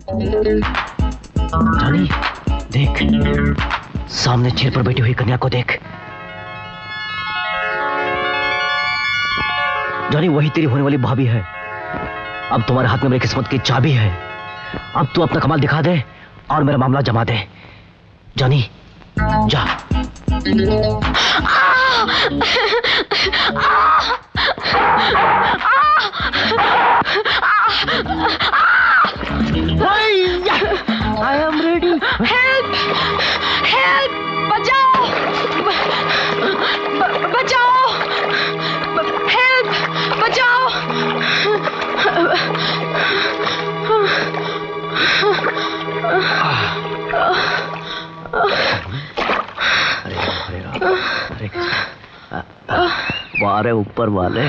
जानी, देख, सामने चेयर पर बैठी हुई कन्या को देख। जानी, वही तेरी होने वाली भाभी है। अब तुम्हारे हाथ में मेरी किस्मत की चाबी है। अब तू अपना कमाल दिखा दे और मेरा मामला जमा दे। जानी, जा। I am ready. Help! Help! बचाओ! बचाओ! Help! बचाओ! हरे राम, हरे कृष्ण। वारे ऊपर वाले।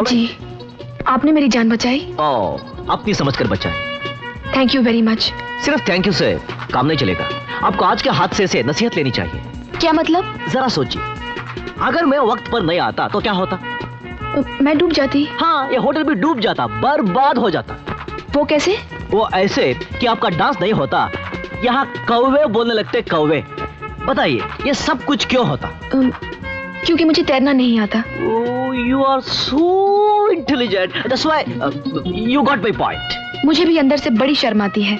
जी, आपने मेरी जान बचाई। अपनी समझकर बचाई। Thank you very much. सिर्फ थैंक यू से काम नहीं चलेगा। आपको आज के हादसे से नसीहत लेनी चाहिए। क्या मतलब? जरा सोचिए, अगर मैं वक्त पर नहीं आता तो क्या होता? मैं डूब जाती। हाँ, ये होटल भी डूब जाता, बर्बाद हो जाता। वो कैसे? वो ऐसे कि आपका डांस नहीं होता, यहाँ कौवे बोलने लगते, कौवे। बताइए, ये सब कुछ क्यों होता? क्योंकि मुझे तैरना नहीं आता। You are so intelligent. That's why you got my point. मुझे भी अंदर से बड़ी शर्म आती है।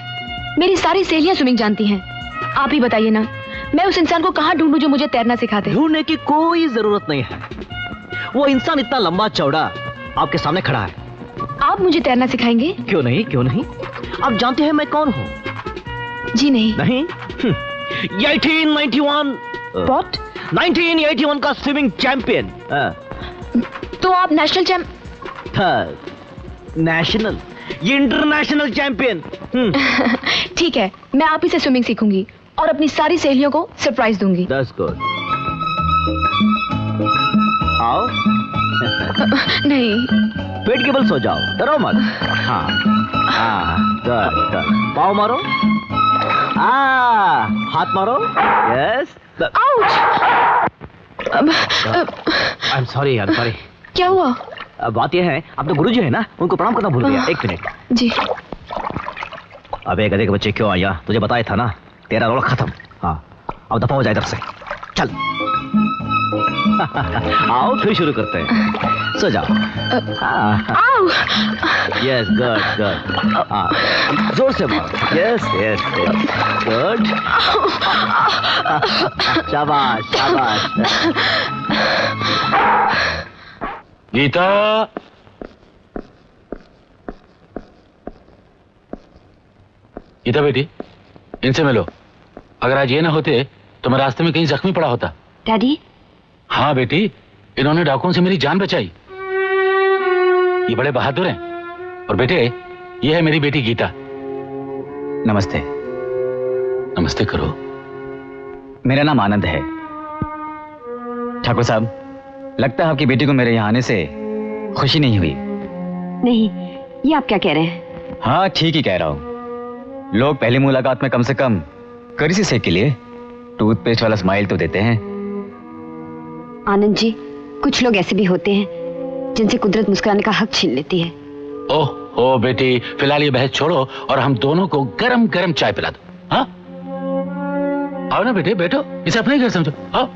मेरी सारी सहेलियां स्विमिंग जानती हैं। आप ही बताइए ना, मैं उस इंसान को कहाँ ढूंढूं जो मुझे तैरना सिखा दे? ढूंढने की कोई जरूरत नहीं है। वो इंसान इतना लंबा चौड़ा आपके सामने खड़ा है। आप मुझे तैरना सिखाएंगे? क्यों नहीं, क्यों नहीं। आप जानते हैं मैं कौन हूँ? जी नहीं। नहीं? 1891 What? 1981 का स्विमिंग चैंपियन। तो आप नेशनल नेशनल, ये इंटरनेशनल चैंपियन। ठीक है, मैं आप ही से स्विमिंग सीखूंगी और अपनी सारी सहेलियों को सरप्राइज दूंगी। That's good. आओ। नहीं। पेट के बल सो जाओ, डरो मत। हाँ, गुड। पाँव मारो। हाथ मारो। यस। I'm sorry. क्या हुआ? बात यह है, अपने गुरुजी है ना, उनको प्रणाम करना भूल गया। 1 मिनट। जी। अबे गधे के बच्चे, क्यों आया? तुझे बताया था ना, तेरा रोल खत्म। हाँ, अब दफा हो जाए इधर से। चल। आओ, फिर शुरू करते हैं। सो जाओ। Yes, good. जोर से मारो। Yes, good. शाबाश। गीता, गीता बेटी, इनसे मिलो। अगर आज ये ना होते तो मैं रास्ते में कहीं जख्मी पड़ा होता। डैडी? हाँ बेटी, इन्होंने डाकुओं से मेरी जान बचाई। ये बड़े बहादुर हैं। और बेटे, ये है मेरी बेटी गीता। नमस्ते। नमस्ते करो। मेरा नाम आनंद है। ठाकुर साहब, लगता है आपकी बेटी को मेरे यहाँ आने से खुशी नहीं हुई। नहीं, ये आप क्या कह रहे हैं? हाँ, ठीक ही कह रहा हूँ। लोग पहली मुलाकात में कम से कम करीसी सेक के लिए टूथपेस्ट वाला स्माइल तो देते हैं। आनंद जी, कुछ लोग ऐसे भी होते हैं जिनसे कुदरत मुस्कुराने का हक छीन लेती है। ओह बेटी, फिलहाल ये बहस छोड़ो और हम दोनों को गरम गरम चाय पिला दो। हाँ, आओ ना बेटे, बैठो, इसे अपने घर समझो। आओ।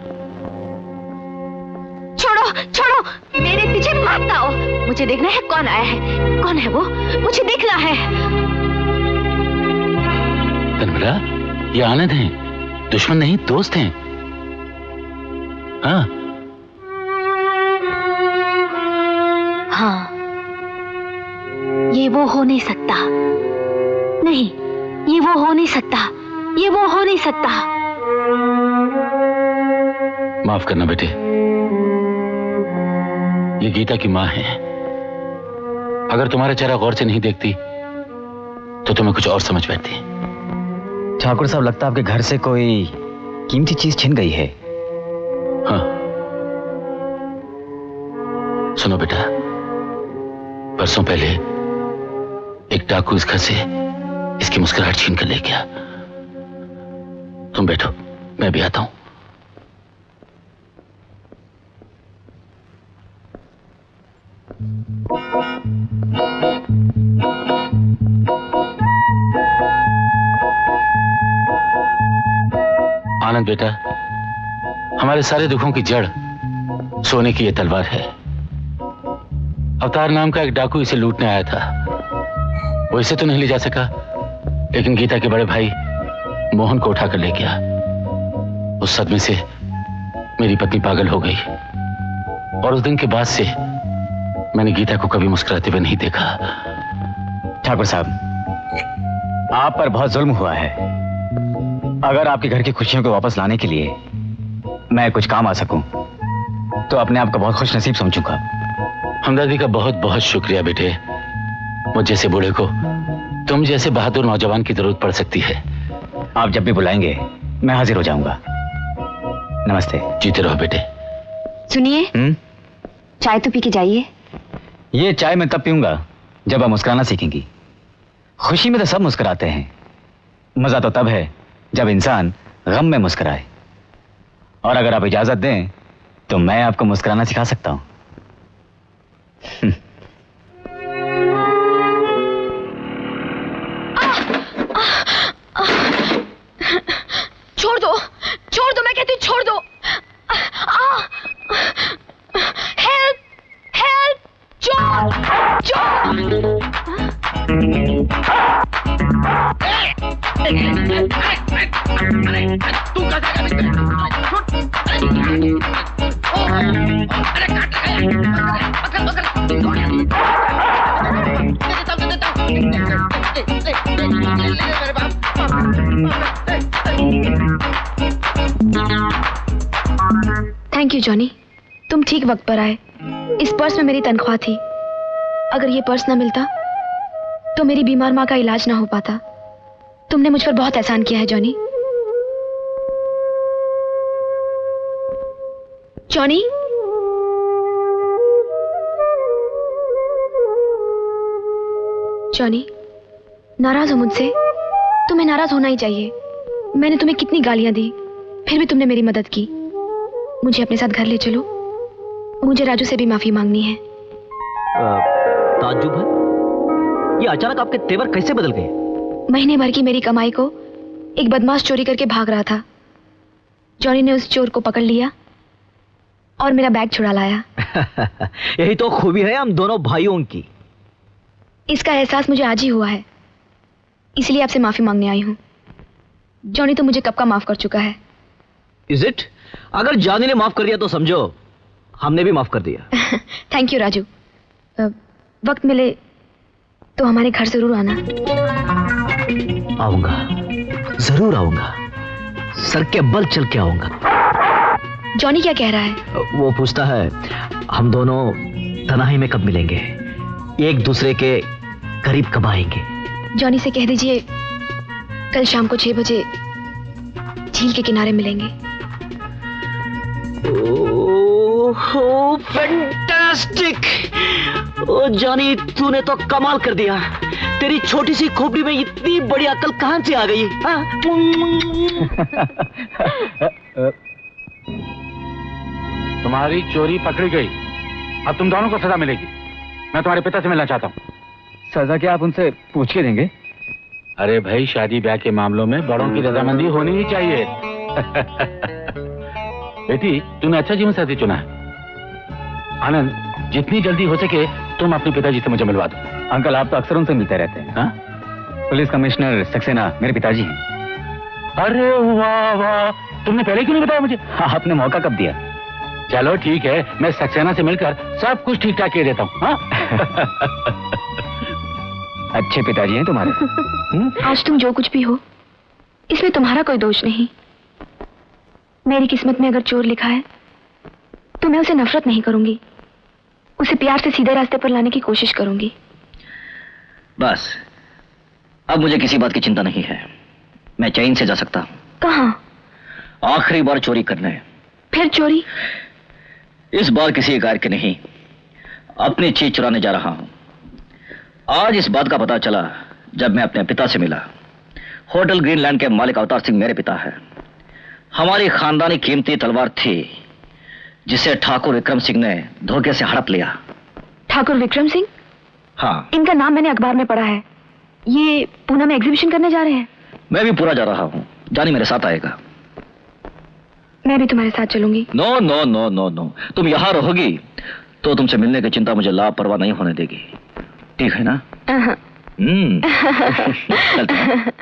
छोड़ो, मेरे पीछे मत आओ। मुझे देखना है कौन आया है। कौन है वो? मुझे देखना है। तन्मरा, ये आनंद हैं, दुश्मन नहीं, दोस्त हैं। हाँ, ये वो हो नहीं सकता। नहीं, ये वो हो नहीं सकता। ये वो हो नहीं सकता। माफ करना बेटे, ये गीता की माँ है। अगर तुम्हारा चेहरा गौर से नहीं देखती तो तुम्हें कुछ और समझ बैठती। ठाकुर साहब, लगता है आपके घर से कोई कीमती चीज छिन गई है। सुनो बेटा, परसों पहले एक डाकू इस घर से इसकी मुस्कुराहट छीन कर ले गया। तुम बैठो, मैं भी आता हूं। आनंद बेटा, हमारे सारे दुखों की जड़ सोने की यह तलवार है। अवतार नाम का एक डाकू इसे लूटने आया था। वो इसे तो नहीं ले जा सका, लेकिन गीता के बड़े भाई मोहन को उठाकर ले गया। उस सदमे से मेरी पत्नी पागल हो गई और उस दिन के बाद से मैंने गीता को कभी मुस्कुराते हुए नहीं देखा। ठाकुर साहब, आप पर बहुत जुल्म हुआ है। अगर आपके घर की खुशियों को वापस लाने के लिए मैं कुछ काम आ सकूं तो अपने आप को बहुत खुश नसीब समझूंगा। हमदर्दी का बहुत बहुत शुक्रिया बेटे। मुझ जैसे बूढ़े को तुम जैसे बहादुर नौजवान की जरूरत पड़ सकती है। आप जब भी बुलाएंगे मैं हाजिर हो जाऊंगा। नमस्ते। जीते रहो बेटे। सुनिए, चाय तो पी के जाइए। ये चाय मैं तब पीऊंगा जब आप मुस्कुराना सीखेंगी। खुशी में तो सब मुस्कुराते हैं, मजा तो तब है जब इंसान गम में मुस्कुराए। और अगर आप इजाजत दें तो मैं आपको मुस्कुराना सिखा सकता हूं। छोड़ दो, मैं कहती हूँ छोड़ दो। हेल्प, हेल्प, चोर, चोर। थैंक यू जॉनी, तुम ठीक वक्त पर आए। इस पर्स में मेरी तनख्वाह थी। अगर ये पर्स ना मिलता तो मेरी बीमार माँ का इलाज ना हो पाता। तुमने मुझ पर बहुत एहसान किया है जॉनी। जॉनी, जॉनी, नाराज हो मुझसे? तुम्हें नाराज होना ही चाहिए। मैंने तुम्हें कितनी गालियां दी, फिर भी तुमने मेरी मदद की। मुझे अपने साथ घर ले चलो। मुझे राजू से भी माफी मांगनी है। ताज्जुब है, ये अचानक आपके तेवर कैसे बदल गए? महीने भर की मेरी कमाई को एक बदमाश चोरी करके भाग रहा था। जॉनी ने उस चोर को पकड़ लिया और मेरा बैग छुड़ा लाया। यही तो खूबी है हम दोनों भाइयों की। इसका एहसास मुझे आज ही हुआ है, इसलिए आपसे माफी मांगने आई हूँ। जॉनी तो मुझे कब का माफ कर चुका है। Is it? अगर जॉनी ने माफ कर दिया तो समझो हमने भी माफ कर दिया। Thank you Raju. वक्त मिले तो हमारे घर जरूर आना। आऊंगा, जरूर आऊंगा, सर के बल चल के आऊंगा। जॉनी क्या कह रहा है? वो पूछता है हम दोनों तन्हाई में कब मिलेंगे, एक दूसरे के करीब कब आएंगे। जॉनी से कह दीजिए कल शाम को 6 बजे झील के किनारे मिलेंगे। Oh fantastic! ओ जॉनी, तूने तो कमाल कर दिया। तेरी छोटी सी खोपड़ी में इतनी बड़ी अकल कहां से आ गई? तुम्हारी चोरी पकड़ी गई, अब तुम दोनों को सजा मिलेगी। मैं तुम्हारे पिता से मिलना चाहता हूँ। सजा क्या आप उनसे पूछ के देंगे? अरे भाई, शादी ब्याह के मामलों में बड़ों की रजामंदी होनी ही चाहिए। बेटी, तूने अच्छा जीवन साथी चुना है। आनंद, जितनी जल्दी हो सके तुम अपने पिताजी से मुझे मिलवा दो। अंकल, आप तो अक्सर उनसे मिलते रहते हैं। हाँ? पुलिस कमिश्नर सक्सेना मेरे पिताजी हैं। अरे वाह वाह, तुमने पहले क्यों नहीं बताया मुझे? आपने मौका कब दिया? चलो ठीक है, मैं सक्सेना से मिलकर सब कुछ ठीक ठाक कह देता हूँ। हाँ? अच्छे पिताजी हैं तुम्हारे। आज तुम जो कुछ भी हो, इसमें तुम्हारा कोई दोष नहीं। मेरी किस्मत में अगर चोर लिखा है तो मैं उसे नफरत नहीं करूंगी, उसे प्यार से सीधे रास्ते पर लाने की कोशिश करूंगी। बस अब मुझे किसी बात की चिंता नहीं है। मैं चैन से जा सकता हूं। कहां? आखिरी बार चोरी करने। फिर चोरी? इस बार किसी कार की नहीं, अपनी चीज चुराने जा रहा हूं। आज इस बात का पता चला जब मैं अपने पिता से मिला। होटल ग्रीनलैंड के मालिक अवतार सिंह मेरे पिता है। हमारी खानदानी कीमती तलवार थी जिसे ठाकुर विक्रम सिंह ने धोखे से हड़प लिया। ठाकुर विक्रम सिंह? हाँ, इनका नाम मैंने अखबार में पढ़ा है। ये पूना में एग्जीबिशन करने जा रहे हैं। मैं भी पूरा जा रहा हूं। जानी मेरे साथ आएगा। मैं भी तुम्हारे साथ चलूंगी। No no no no no, तुम यहां रहोगी तो तुमसे मिलने की चिंता मुझे लापरवाह नहीं होने देगी। ठीक है ना? चलते हैं।